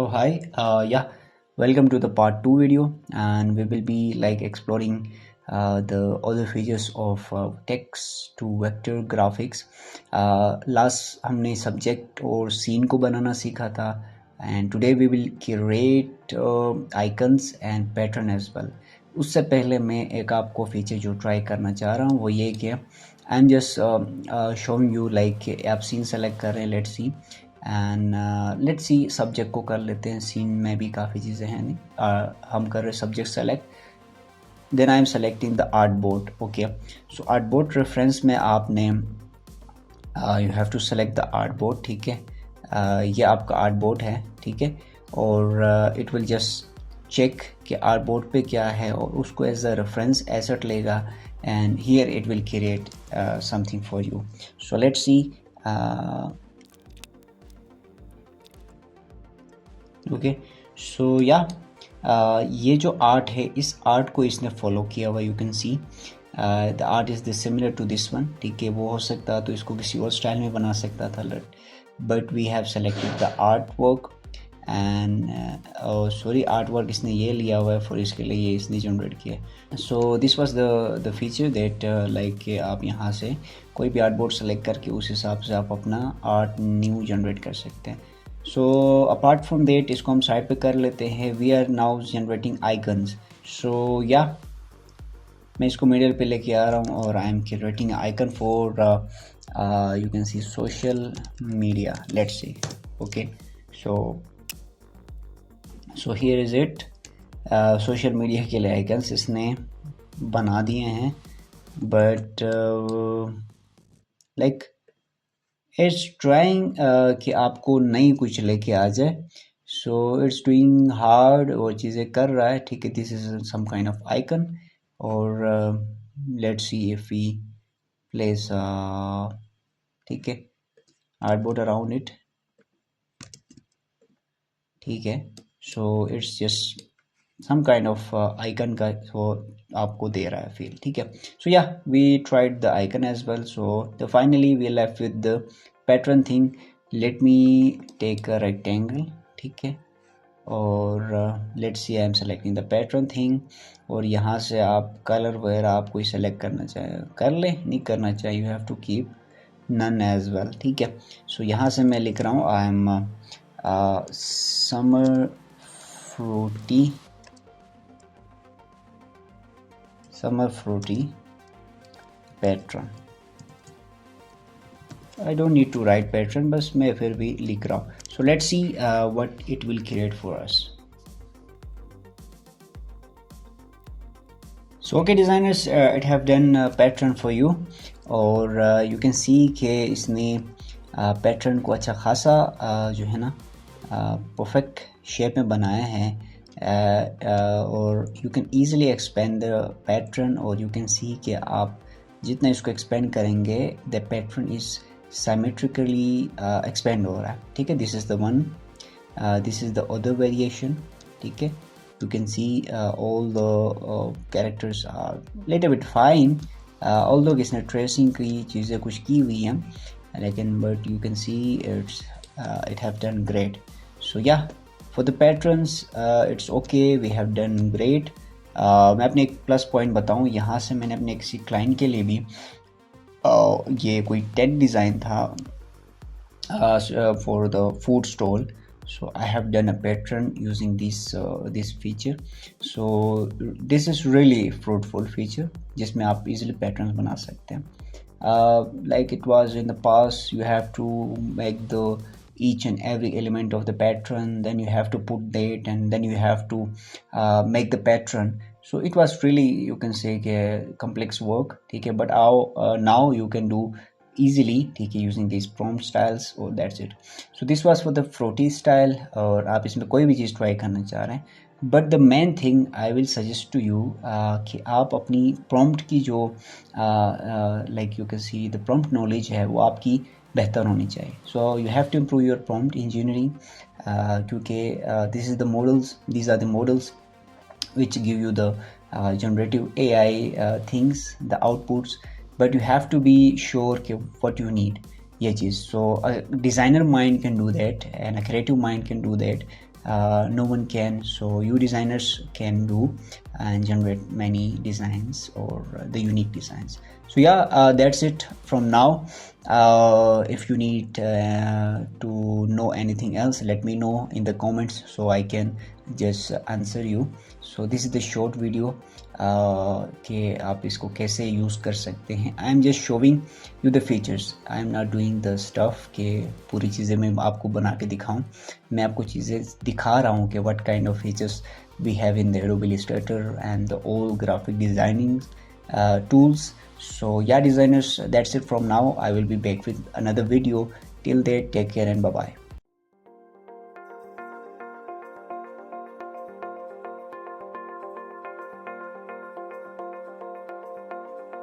hi, welcome to the part 2 video, and we will be like exploring the other features of text to vector graphics. Last हमने subject और scene को बनाना सीखा था, and today we will create icons and pattern as well. उससे पहले मैं एक आपको फीचर जो ट्राई करना चाह रहा हूँ वो ये कि I am just showing you like आप सीन सेलेक्ट कर रहे हैं, let's see and let's see subject को कर लेते हैं। सीन में भी काफ़ी चीज़ें हैं नहीं, हम कर रहे subject select, then I am selecting the art board. Okay, so art board reference में आपने you have to select the art board. ठीक है, ये आपका आर्ट बोर्ड है। ठीक है, और इट विल जस्ट चेक कि आर्ट बोर्ड पे क्या है और उसको एज अ रेफरेंस एसेट लेगा, and here it will create something for you. So let's see. Okay, so या ये जो आर्ट है, इस आर्ट को इसने फॉलो किया हुआ, you can see the art is this similar to this one. ठीक है, वो हो सकता तो इसको किसी और स्टाइल में बना सकता था, but we have selected the artwork and sorry artwork इसने ये लिया हुआ है फॉर, इसके लिए ये इसने जनरेट किया। So this was the feature that like आप यहाँ से कोई भी आर्ट बोर्ड सेलेक्ट करके उस हिसाब से आप अपना आर्ट न्यू जनरेट कर सकते हैं। सो अपार्ट फ्रॉम दैट इसको हम साइड पे कर लेते हैं। We are now generating icons. So या मैं इसको मिडिल पे लेके आ रहा हूँ और I am creating icon for you can C social media, let's see. Okay, so here is it. Social media के लिए आइकन्स इसने बना दिए हैं, बट लाइक इट्स ट्राइंग कि आपको नई कुछ लेके आ जाए। सो इट्स डूइंग हार्ड, वो चीज़ें कर रहा है। ठीक है, this is some kind of icon, और let's see if we place ठीक है आर्टबोर्ड अराउंड इट। ठीक है, so it's just some kind of icon का वो आपको दे रहा है फील। ठीक है, सो या we tried the icon as well. So the finally we left with the pattern thing. Let me take a rectangle. ठीक है, और let's see I am selecting the pattern thing, और यहाँ से आप कलर वगैरह आप कोई सेलेक्ट करना चाहे कर ले, नहीं करना चाहिए, you have to keep none as well. ठीक है, सो यहाँ से मैं लिख रहा हूँ I am summer fruity pattern. I don't need to write pattern, बस मैं फिर भी लिख रहा हूँ। So let's see what it will create for us. So okay designers, it have done pattern for you, और you can see कि इसने पैटर्न को अच्छा खासा जो है ना परफेक्ट शेप में बनाया है, और you can easily expand the pattern, और यू कैन सी कि आप जितना इसको एक्सपेंड करेंगे the pattern is symmetrically expand हो रहा है। ठीक है, this is the one, this is the other variation. ठीक है, you can see all the characters are little bit fine, although इसने ट्रेसिंग की चीज़ें कुछ की हुई हैं, लेकिन but you can see it have done great. सो या for the patterns it's okay, we have done great. मैं अपने एक प्लस पॉइंट बताऊं, यहाँ से मैंने अपने किसी क्लाइंट के लिए भी ये कोई टेक डिज़ाइन था for the food stall. So I have done a pattern using this feature. So this is really fruitful feature जिसमें आप इजीली पैटर्न्स बना सकते हैं। Like it was in the past, you have to make the each and every element of the pattern, then you have to put date, and then you have to make the pattern. So it was really, you can say, complex work. ठीक है, but now you can do easily, ठीक है, using these prompt styles, or that's it. So this was for the fruity style, और आप इसमें कोई भी चीज़ try करना चाह रहे हैं, but the main thing I will suggest to you कि आप अपनी प्रॉम्प्ट की जो like you can see the prompt knowledge है वो आपकी बेहतर होनी चाहिए। So you have to improve your prompt engineering, क्योंकि this is the models, these are the models which give you the generative AI things, the outputs, but you have to be sure कि what you need ये चीज़। so a designer mind can do that and a creative mind can do that, no one can. So you designers can do and generate many designs or the unique designs. So yeah, that's it from now. If you need to know anything else, let me know in the comments so I can just answer you. So this is the short video कि आप इसको कैसे use कर सकते हैं. I am just showing you the features, I am not doing the stuff कि पूरी चीज़ें मैं आपको बना के दिखाऊं. मैं आपको चीज़ें दिखा रहा हूँ कि what kind of features we have in the Adobe Illustrator and all graphic designing tools. So yeah designers, that's it from now. I will be back with another video. Till then, take care and bye bye.